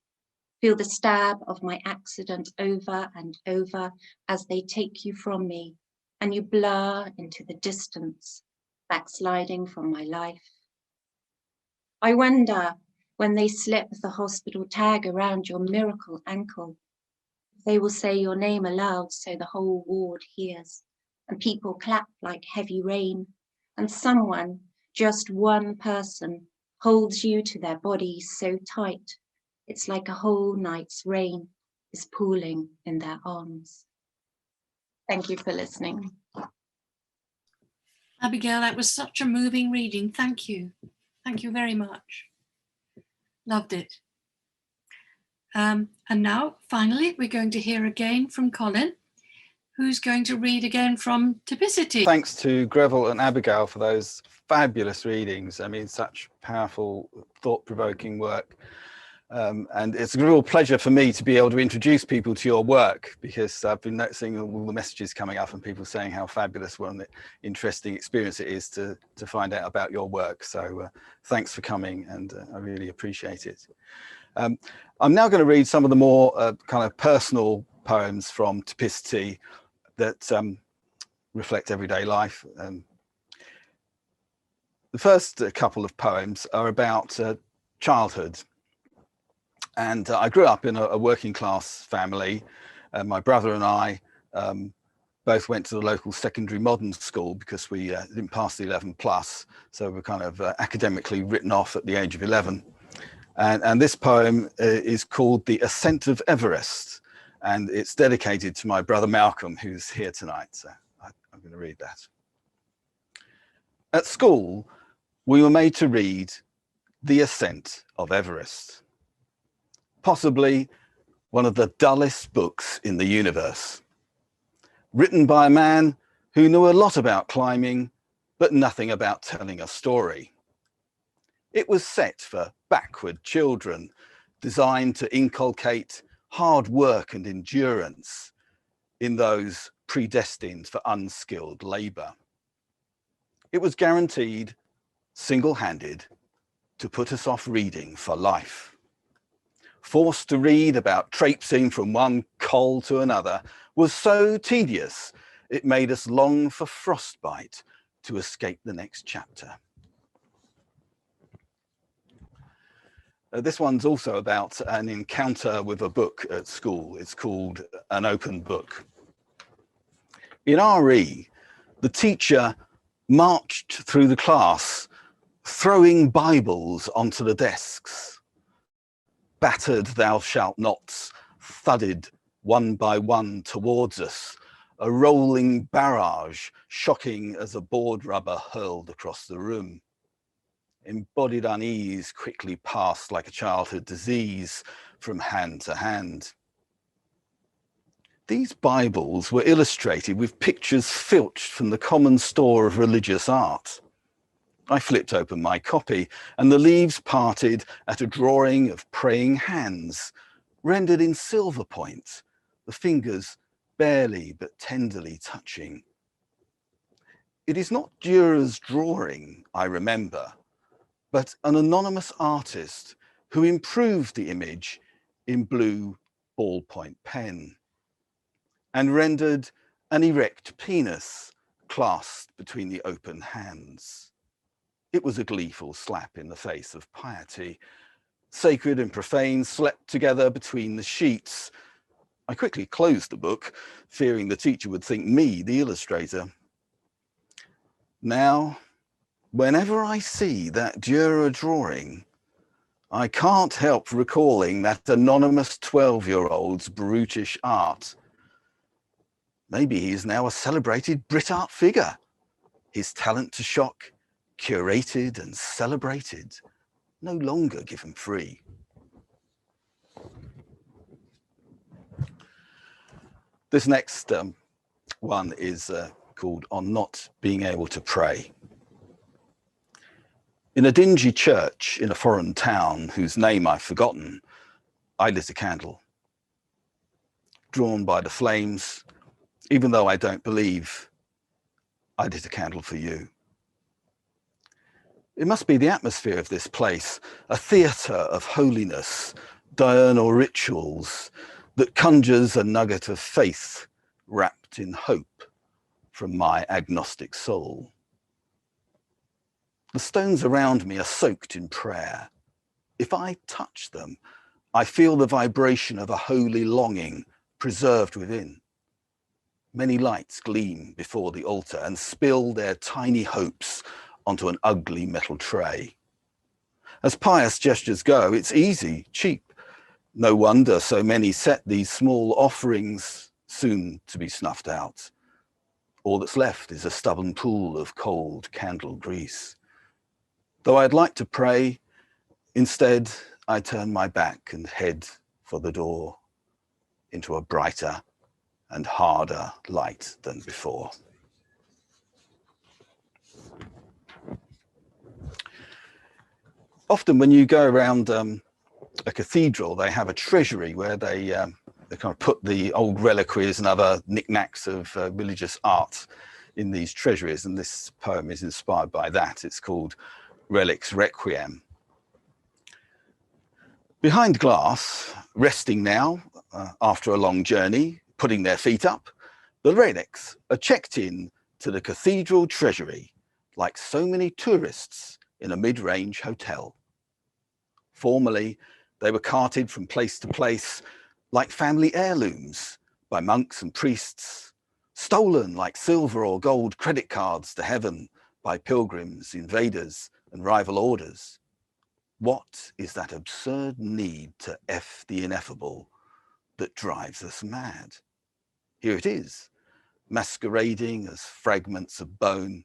Feel the stab of my accident over and over as they take you from me and you blur into the distance, backsliding from my life. I wonder when they slip the hospital tag around your miracle ankle, if they will say your name aloud so the whole ward hears and people clap like heavy rain and someone, just one person, holds you to their body so tight it's like a whole night's rain is pooling in their arms. Thank you for listening. Abigail, that was such a moving reading. Thank you. Thank you very much. Loved it. And now, finally, we're going to hear again from Colin, who's going to read again from Typicity. Thanks to Grevel and Abigail for those fabulous readings. I mean, such powerful, thought-provoking work. And it's a real pleasure for me to be able to introduce people to your work, because I've been noticing all the messages coming up and people saying how fabulous, what an interesting experience it is to find out about your work. So thanks for coming, and I really appreciate it. I'm now going to read some of the more kind of personal poems from Typicity that reflect everyday life. The first couple of poems are about childhood. And I grew up in a working class family. My brother and I both went to the local secondary modern school because we didn't pass the 11 plus. So we're kind of academically written off at the age of 11. And this poem is called The Ascent of Everest. And it's dedicated to my brother Malcolm, who's here tonight. So I'm going to read that. At school, we were made to read The Ascent of Everest. Possibly one of the dullest books in the universe. Written by a man who knew a lot about climbing, but nothing about telling a story. It was set for backward children, designed to inculcate hard work and endurance in those predestined for unskilled labor. It was guaranteed, single-handed, to put us off reading for life. Forced to read about traipsing from one col to another was so tedious, it made us long for frostbite to escape the next chapter. This one's also about an encounter with a book at school. It's called An Open Book. In RE, the teacher marched through the class, throwing Bibles onto the desks. Battered thou shalt nots thudded one by one towards us, a rolling barrage, shocking as a board rubber hurled across the room. Embodied unease quickly passed like a childhood disease from hand to hand. These Bibles were illustrated with pictures filched from the common store of religious art. I flipped open my copy, and the leaves parted at a drawing of praying hands, rendered in silver point, the fingers barely but tenderly touching. It is not Dürer's drawing I remember, but an anonymous artist who improved the image in blue ballpoint pen and rendered an erect penis clasped between the open hands. It was a gleeful slap in the face of piety. Sacred and profane slept together between the sheets. I quickly closed the book, fearing the teacher would think me the illustrator. Now, whenever I see that Dürer drawing, I can't help recalling that anonymous 12-year-old's brutish art. Maybe he is now a celebrated Brit art figure. His talent to shock, curated and celebrated, no longer given free. This next one is called On Not Being Able to Pray. In a dingy church in a foreign town whose name I've forgotten, I lit a candle. Drawn by the flames, even though I don't believe, I lit a candle for you. It must be the atmosphere of this place, a theatre of holiness, diurnal rituals that conjures a nugget of faith wrapped in hope from my agnostic soul. The stones around me are soaked in prayer. If I touch them, I feel the vibration of a holy longing preserved within. Many lights gleam before the altar and spill their tiny hopes onto an ugly metal tray. As pious gestures go, it's easy, cheap. No wonder so many set these small offerings soon to be snuffed out. All that's left is a stubborn pool of cold candle grease. Though I'd like to pray, instead I turn my back and head for the door into a brighter and harder light than before. Often when you go around a cathedral, they have a treasury where they kind of put the old reliquaries and other knickknacks of religious art in these treasuries, and this poem is inspired by that. It's called Relics Requiem. Behind glass, resting now after a long journey, putting their feet up, the relics are checked in to the cathedral treasury like so many tourists in a mid-range hotel. Formerly, they were carted from place to place like family heirlooms by monks and priests, stolen like silver or gold credit cards to heaven by pilgrims, invaders, and rival orders. What is that absurd need to F the ineffable that drives us mad? Here it is, masquerading as fragments of bone,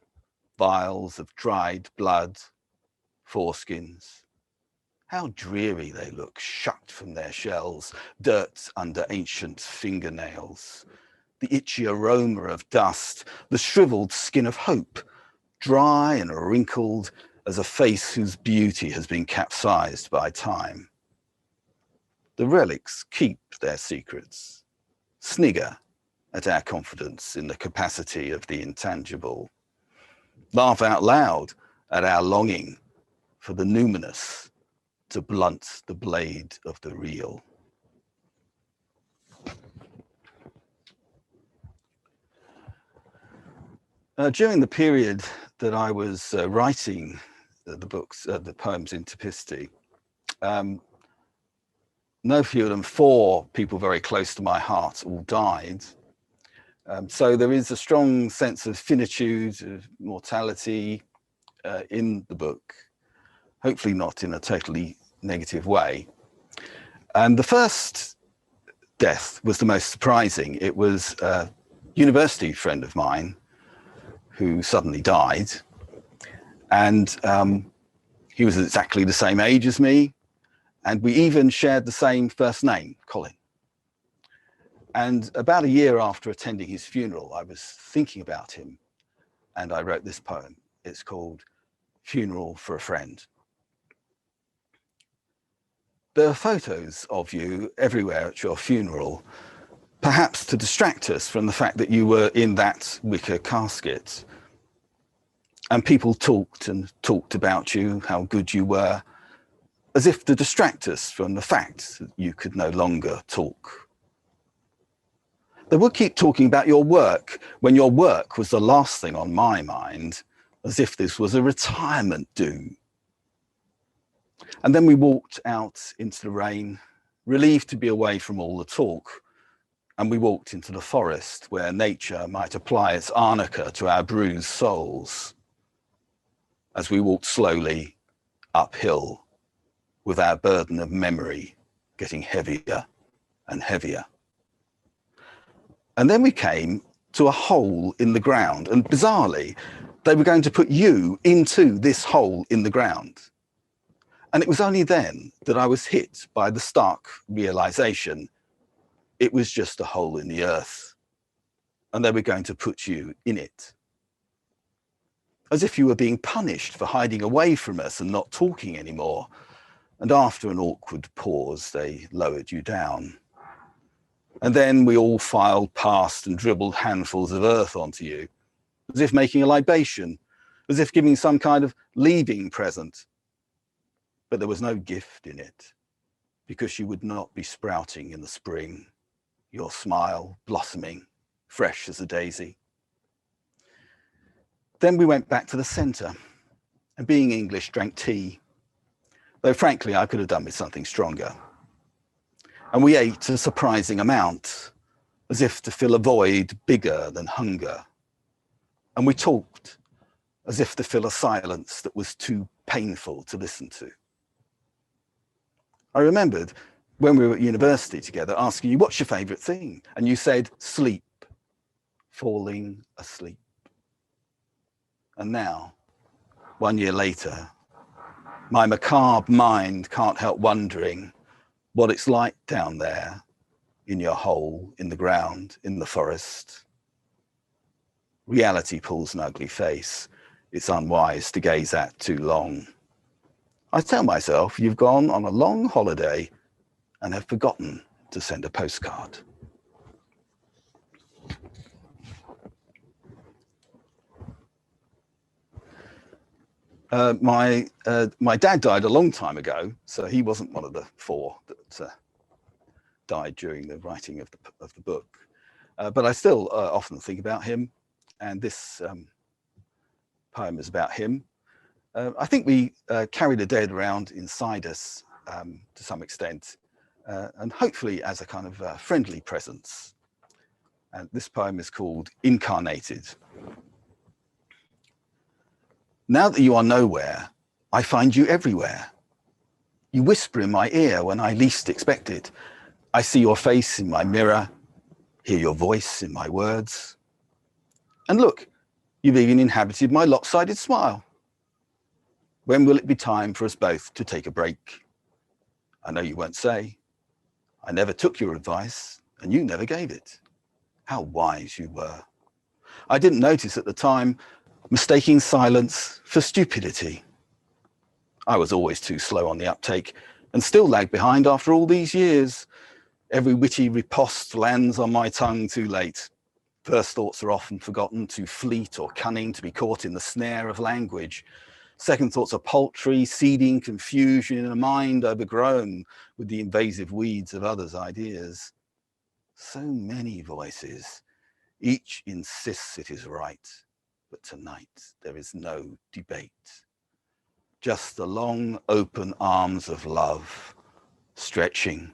vials of dried blood, foreskins. How dreary they look, shucked from their shells, dirt under ancient fingernails. The itchy aroma of dust, the shriveled skin of hope, dry and wrinkled as a face whose beauty has been capsized by time. The relics keep their secrets, snigger at our confidence in the capacity of the intangible, laugh out loud at our longing for the numinous to blunt the blade of the real. During the period that I was writing the poems in Typicity, no fewer than 4 people very close to my heart all died. So there is a strong sense of finitude, of mortality in the book, hopefully not in a totally negative way. And the first death was the most surprising. It was a university friend of mine who suddenly died. And he was exactly the same age as me. And we even shared the same first name, Colin. And about a year after attending his funeral, I was thinking about him and I wrote this poem. It's called Funeral for a Friend. There are photos of you everywhere at your funeral, perhaps to distract us from the fact that you were in that wicker casket. And people talked and talked about you, how good you were, as if to distract us from the fact that you could no longer talk. They would keep talking about your work when your work was the last thing on my mind, as if this was a retirement do. And then we walked out into the rain, relieved to be away from all the talk, and we walked into the forest where nature might apply its arnica to our bruised souls, as we walked slowly uphill with our burden of memory getting heavier and heavier. And then we came to a hole in the ground, and bizarrely, they were going to put you into this hole in the ground. And it was only then that I was hit by the stark realization it was just a hole in the earth, and they were going to put you in it. As if you were being punished for hiding away from us and not talking anymore. And after an awkward pause, they lowered you down. And then we all filed past and dribbled handfuls of earth onto you, as if making a libation, as if giving some kind of leaving present. But there was no gift in it, because you would not be sprouting in the spring, your smile blossoming, fresh as a daisy. Then we went back to the centre, and being English, drank tea, though frankly I could have done with something stronger. And we ate a surprising amount, as if to fill a void bigger than hunger. And we talked, as if to fill a silence that was too painful to listen to. I remembered when we were at university together asking you, what's your favourite thing? And you said, sleep, falling asleep. And now, 1 year later, my macabre mind can't help wondering what it's like down there in your hole in the ground, in the forest. Reality pulls an ugly face. It's unwise to gaze at too long. I tell myself you've gone on a long holiday and have forgotten to send a postcard. My dad died a long time ago, so he wasn't one of the four that died during the writing of the book. But I still often think about him, and this poem is about him. I think we carry the dead around inside us to some extent, and hopefully as a kind of friendly presence. And this poem is called Incarnated. Now that you are nowhere, I find you everywhere. You whisper in my ear when I least expect it. I see your face in my mirror, hear your voice in my words. And look, you've even inhabited my lopsided smile. When will it be time for us both to take a break? I know you won't say. I never took your advice, and you never gave it. How wise you were. I didn't notice at the time, mistaking silence for stupidity. I was always too slow on the uptake and still lag behind after all these years. Every witty riposte lands on my tongue too late. First thoughts are often forgotten, too fleet or cunning to be caught in the snare of language. Second thoughts are paltry, seeding confusion in a mind overgrown with the invasive weeds of others' ideas. So many voices, each insists it is right. But tonight there is no debate. Just the long open arms of love, stretching,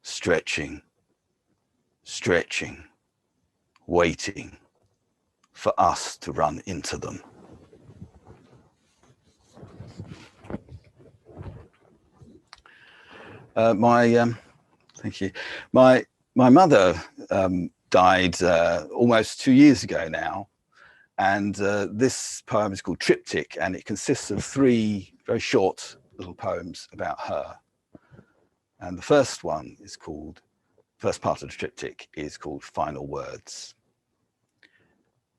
stretching, stretching, waiting for us to run into them. Thank you. My mother died almost 2 years ago now. And this poem is called Triptych, and it consists of 3 very short little poems about her. And the first one is called, first part of the triptych is called Final Words.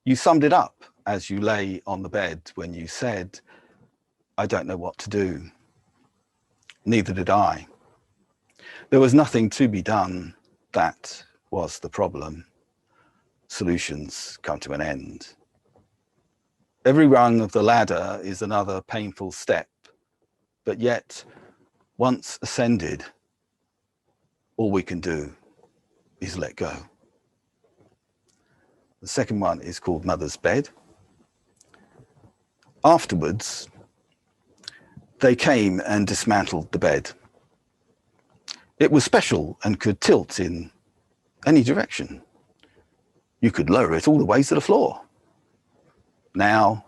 You summed it up as you lay on the bed when you said, I don't know what to do. Neither did I. There was nothing to be done, that was the problem, solutions come to an end. Every rung of the ladder is another painful step, but yet, once ascended, all we can do is let go. The second one is called Mother's Bed. Afterwards, they came and dismantled the bed. It was special and could tilt in any direction. You could lower it all the way to the floor. Now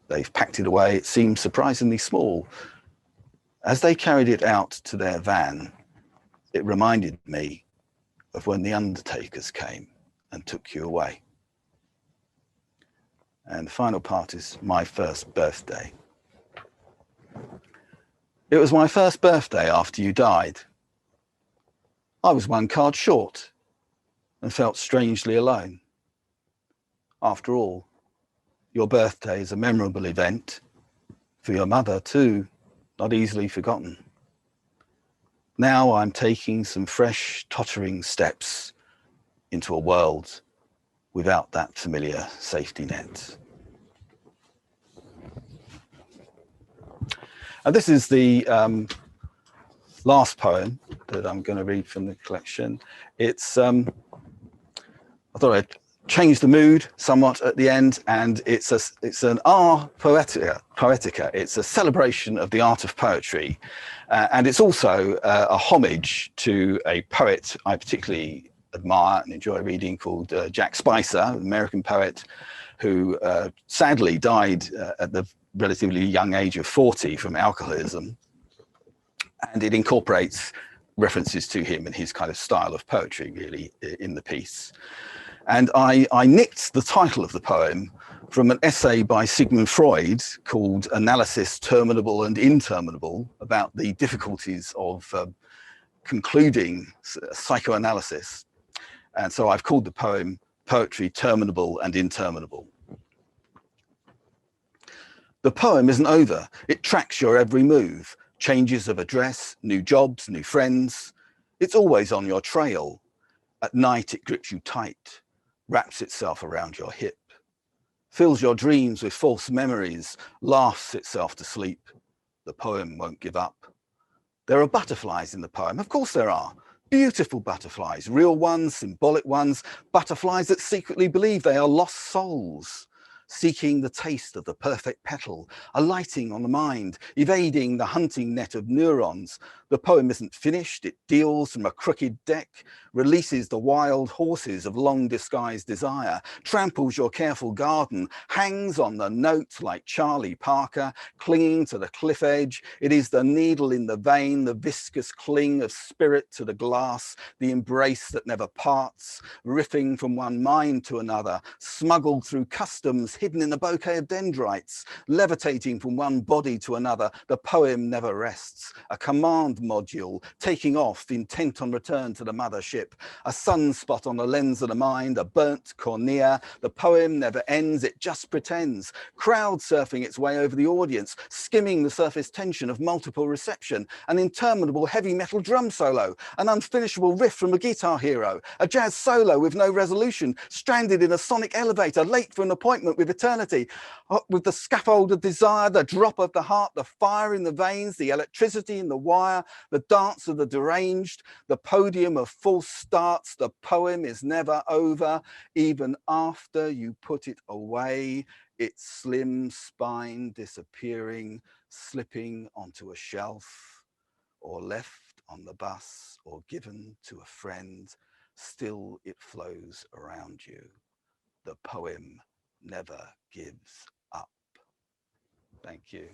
they've packed it away. It seems surprisingly small. As they carried it out to their van, it reminded me of when the undertakers came and took you away. And the final part is my first birthday. It was my first birthday after you died. I was one card short and felt strangely alone. After all, your birthday is a memorable event for your mother too, not easily forgotten. Now I'm taking some fresh, tottering steps into a world without that familiar safety net. And this is the last poem that I'm going to read from the collection. It's, I thought I'd change the mood somewhat at the end, and it's an ars poetica. It's a celebration of the art of poetry, and it's also a homage to a poet I particularly admire and enjoy reading called Jack Spicer, an American poet who sadly died at the relatively young age of 40 from alcoholism. And it incorporates references to him and his kind of style of poetry, really, in the piece. And I nicked the title of the poem from an essay by Sigmund Freud called Analysis Terminable and Interminable, about the difficulties of concluding psychoanalysis. And so I've called the poem Poetry Terminable and Interminable. The poem isn't over. It tracks your every move, changes of address, new jobs, new friends. It's always on your trail. At night, it grips you tight, wraps itself around your hip, fills your dreams with false memories, laughs itself to sleep. The poem won't give up. There are butterflies in the poem. Of course there are. Beautiful butterflies, real ones, symbolic ones, butterflies that secretly believe they are lost souls, seeking the taste of the perfect petal, alighting on the mind, evading the hunting net of neurons. The poem isn't finished. It deals from a crooked deck, releases the wild horses of long disguised desire, tramples your careful garden, hangs on the note like Charlie Parker, clinging to the cliff edge. It is the needle in the vein, the viscous cling of spirit to the glass, the embrace that never parts, riffing from one mind to another, smuggled through customs, hidden in a bouquet of dendrites, levitating from one body to another. The poem never rests. A command module, taking off, intent on return to the mothership. A sunspot on the lens of the mind, a burnt cornea. The poem never ends, it just pretends. Crowd surfing its way over the audience, skimming the surface tension of multiple reception. An interminable heavy metal drum solo, an unfinishable riff from a guitar hero, a jazz solo with no resolution, stranded in a sonic elevator, late for an appointment with eternity. With the scaffold of desire, the drop of the heart, the fire in the veins, the electricity in the wire, the dance of the deranged, the podium of false starts. The poem is never over, even after you put it away, its slim spine disappearing, slipping onto a shelf, or left on the bus, or given to a friend. Still it flows around you. The poem never gives up. Thank you.